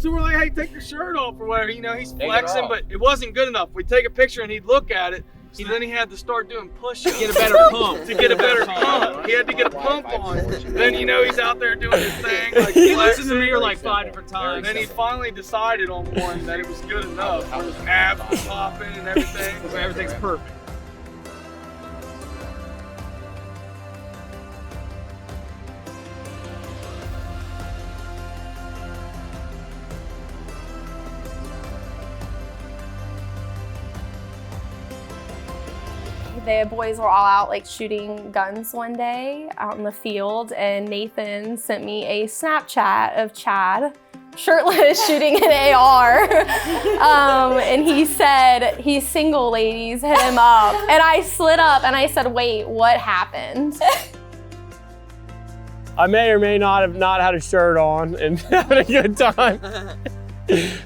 So we're like, hey, take your shirt off or whatever. You know, he's flexing, but it wasn't good enough. We'd take a picture and he'd look at it. So then he had to start doing push-ups. To get a better pump. To get a better pump. He had to get a pump on. Then, you know, he's out there doing his thing. Like, he looks in the mirror like 5 different times. And then he finally decided on one that it was good enough. Where his abs were popping and everything. So everything's perfect. The boys were all out like shooting guns one day out in the field, and Nathan sent me a Snapchat of Chad shirtless shooting an AR. And he said, he's single, ladies, hit him up. And I slid up and I said, wait, what happened? I may or may not have not had a shirt on and having a good time.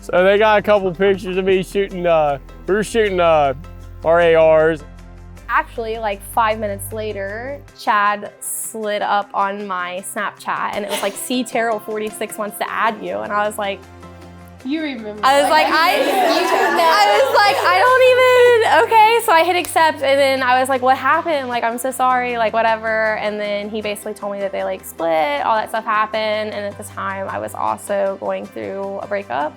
So they got a couple pictures of me shooting, we were shooting our ARs. Actually, like 5 minutes later, Chad slid up on my Snapchat and it was like, see, Terrell46 wants to add you. And I was like, you remember. I was like, I don't even, okay. So I hit accept and then I was like, what happened? Like, I'm so sorry, like whatever. And then he basically told me that they like split, all that stuff happened. And at the time I was also going through a breakup.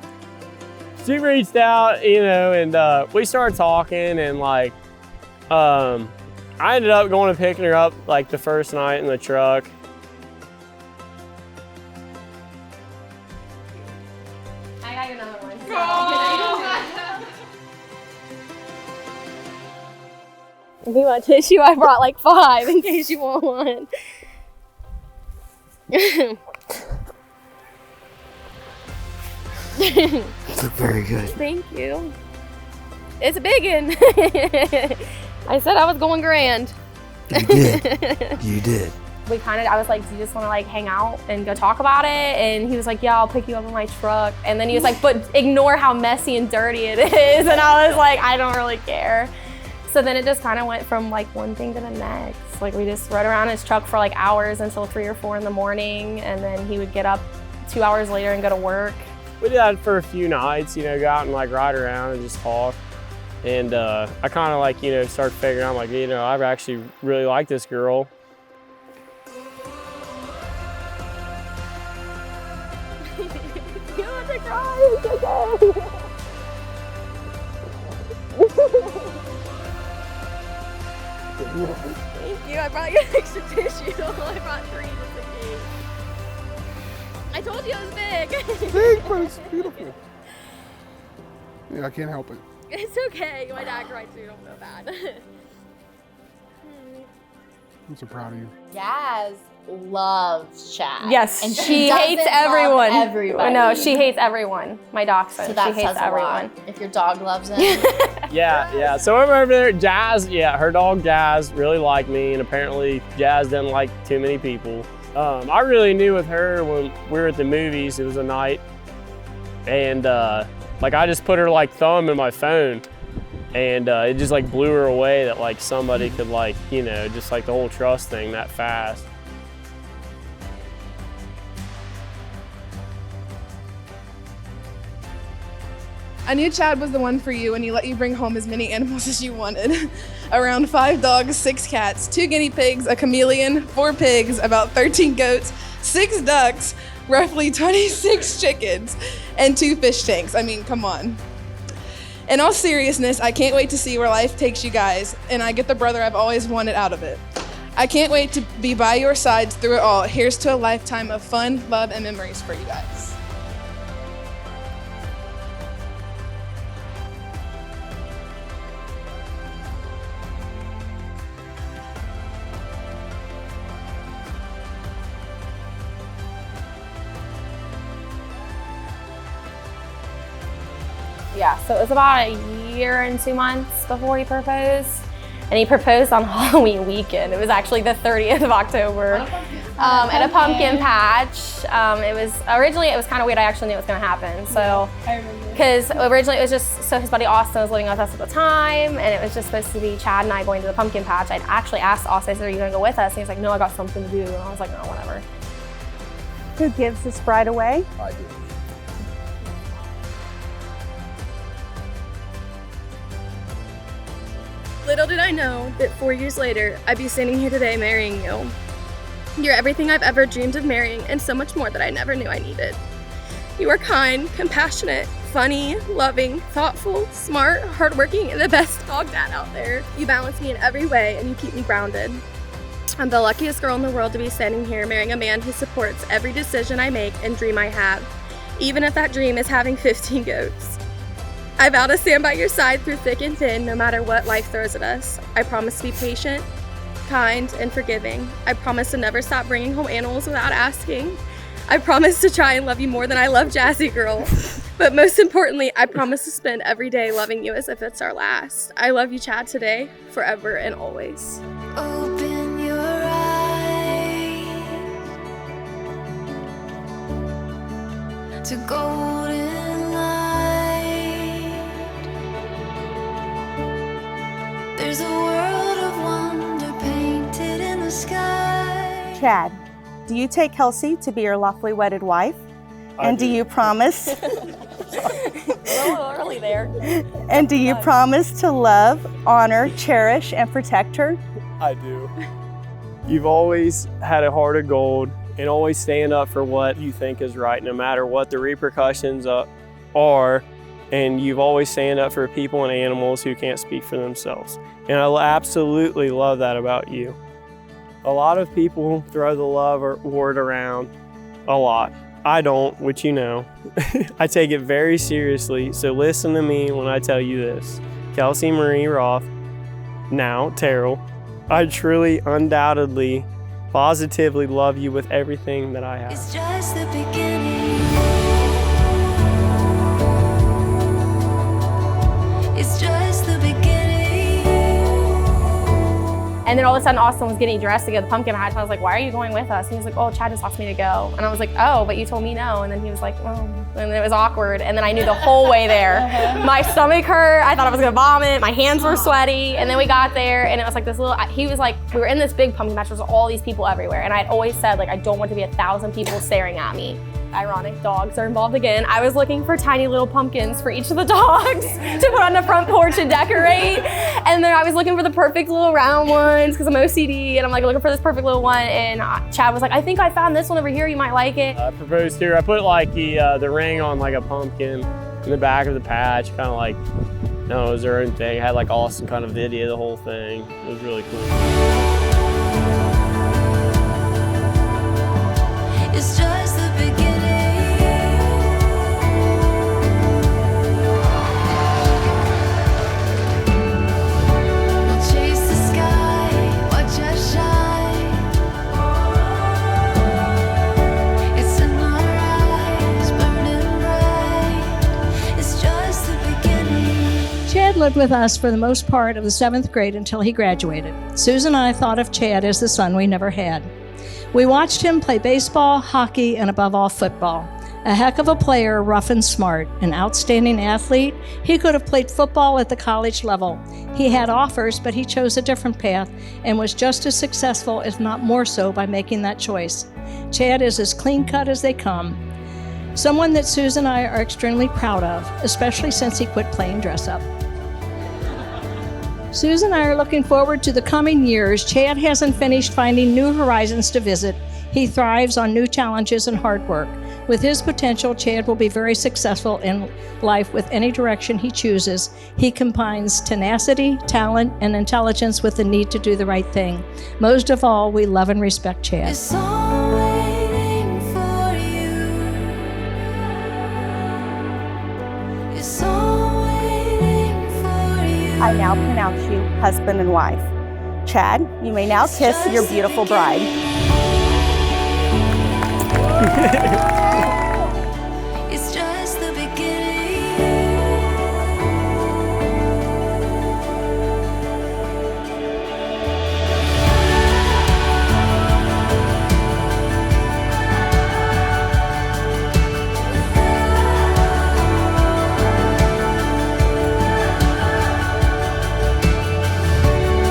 She reached out, you know, and we started talking and like, I ended up going and picking her up like the first night in the truck. I got another one. If you want tissue, I brought like 5 in case you want one. Look very good. Thank you. It's a big one. I said I was going grand. You did. You did. I was like, do you just want to like hang out and go talk about it? And he was like, yeah, I'll pick you up in my truck. And then he was like, but ignore how messy and dirty it is. And I was like, I don't really care. So then it just kind of went from like one thing to the next. Like we just rode around in his truck for like hours until 3 or 4 in the morning. And then he would get up 2 hours later and go to work. We did that for a few nights, you know, go out and like ride around and just talk. And I kind of like, you know, started figuring out like, you know, I actually really like this girl. You want to cry? It's okay. Thank you. I brought you an extra tissue. I brought 3 just in case. I told you it was big. It's big, but it's beautiful. Yeah, I can't help it. It's okay. My dad cried too. Don't feel bad. I'm so proud of you. Jazz loves Chad. Yes, and she hates everyone. Everybody. No, she hates everyone. My dachshund. So that she hates says everyone. a lot. If your dog loves him. Yeah. So over there, Jazz, yeah, her dog Jazz really liked me, and apparently Jazz doesn't like too many people. I really knew with her when we were at the movies. It was a night, and like I just put her like thumb in my phone, and it just like blew her away that like somebody could like, you know, just like the whole trust thing that fast. I knew Chad was the one for you and he let you bring home as many animals as you wanted. Around 5 dogs, 6 cats, 2 guinea pigs, a chameleon, 4 pigs, about 13 goats, 6 ducks, roughly 26 chickens, and 2 fish tanks. I mean, come on. In all seriousness, I can't wait to see where life takes you guys, and I get the brother I've always wanted out of it. I can't wait to be by your sides through it all. Here's to a lifetime of fun, love, and memories for you guys. Yeah, so it was about a year and 2 months before he proposed. And he proposed on Halloween weekend. It was actually the 30th of October at a pumpkin patch. Originally it was kind of weird. I actually knew it was gonna happen. So, because originally it was just, so his buddy Austin was living with us at the time, and it was just supposed to be Chad and I going to the pumpkin patch. I'd actually asked Austin, I said, are you gonna go with us? And he's like, no, I got something to do. And I was like, no, whatever. Who gives this bride away? I do. Little did I know that 4 years later, I'd be standing here today marrying you. You're everything I've ever dreamed of marrying and so much more that I never knew I needed. You are kind, compassionate, funny, loving, thoughtful, smart, hardworking, and the best dog dad out there. You balance me in every way and you keep me grounded. I'm the luckiest girl in the world to be standing here marrying a man who supports every decision I make and dream I have, even if that dream is having 15 goats. I vow to stand by your side through thick and thin, no matter what life throws at us. I promise to be patient, kind, and forgiving. I promise to never stop bringing home animals without asking. I promise to try and love you more than I love Jazzy Girl. But most importantly, I promise to spend every day loving you as if it's our last. I love you, Chad, today, forever, and always. Open your eyes to golden light. There's a world of wonder painted in the sky. Chad, do you take Kelsie to be your lawfully wedded wife? And do you promise? A little early there. And do you promise to love, honor, cherish, and protect her? I do. You've always had a heart of gold and always stand up for what you think is right, no matter what the repercussions are. And you've always stand up for people and animals who can't speak for themselves. And I absolutely love that about you. A lot of people throw the love word around a lot. I don't, which you know. I take it very seriously, so listen to me when I tell you this. Kelsie Marie Roth, now Terrell, I truly, undoubtedly, positively love you with everything that I have. It's just the beginning. It's just the beginning. And then all of a sudden, Austin was getting dressed to go to the pumpkin patch. I was like, why are you going with us? And he was like, oh, Chad just asked me to go. And I was like, oh, but you told me no. And then he was like, oh. And it was awkward. And then I knew the whole way there. My stomach hurt. I thought I was gonna vomit. My hands were sweaty. And then we got there and it was like this little, he was like, we were in this big pumpkin patch. There was all these people everywhere. And I'd always said, like, I don't want to be 1,000 people staring at me. Ironic, dogs are involved again. I was looking for tiny little pumpkins for each of the dogs to put on the front porch and decorate. And then I was looking for the perfect little round ones because I'm OCD and I'm like looking for this perfect little one. And Chad was like, I think I found this one over here. You might like it. I proposed to her. I put like the ring on like a pumpkin in the back of the patch, kind of like, no, it was her own thing. I had like Austin kind of video the whole thing. It was really cool. It's just the beginning. We'll chase the sky, watch us shine. It's in our eyes, burning bright. It's just the beginning. Chad lived with us for the most part of the 7th grade until he graduated. Susan and I thought of Chad as the son we never had. We watched him play baseball, hockey, and above all, football. A heck of a player, rough and smart, an outstanding athlete. He could have played football at the college level. He had offers, but he chose a different path and was just as successful, if not more so, by making that choice. Chad is as clean-cut as they come. Someone that Susan and I are extremely proud of, especially since he quit playing dress-up. Susan and I are looking forward to the coming years. Chad hasn't finished finding new horizons to visit. He thrives on new challenges and hard work. With his potential, Chad will be very successful in life with any direction he chooses. He combines tenacity, talent, and intelligence with the need to do the right thing. Most of all, we love and respect Chad. It's all waiting for you. It's all waiting for you. I now pronounce you husband and wife. Chad, you may now kiss your beautiful bride. It's just the beginning.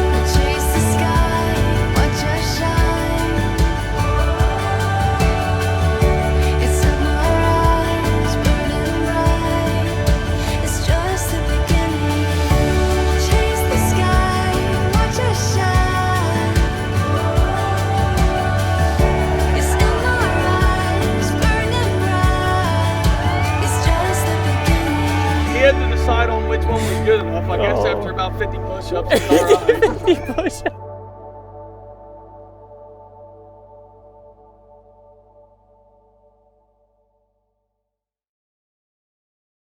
We'll chase the sky, watch us shine. It's one was good enough. I guess after about 50 push-ups, it's all right. 50 push-ups.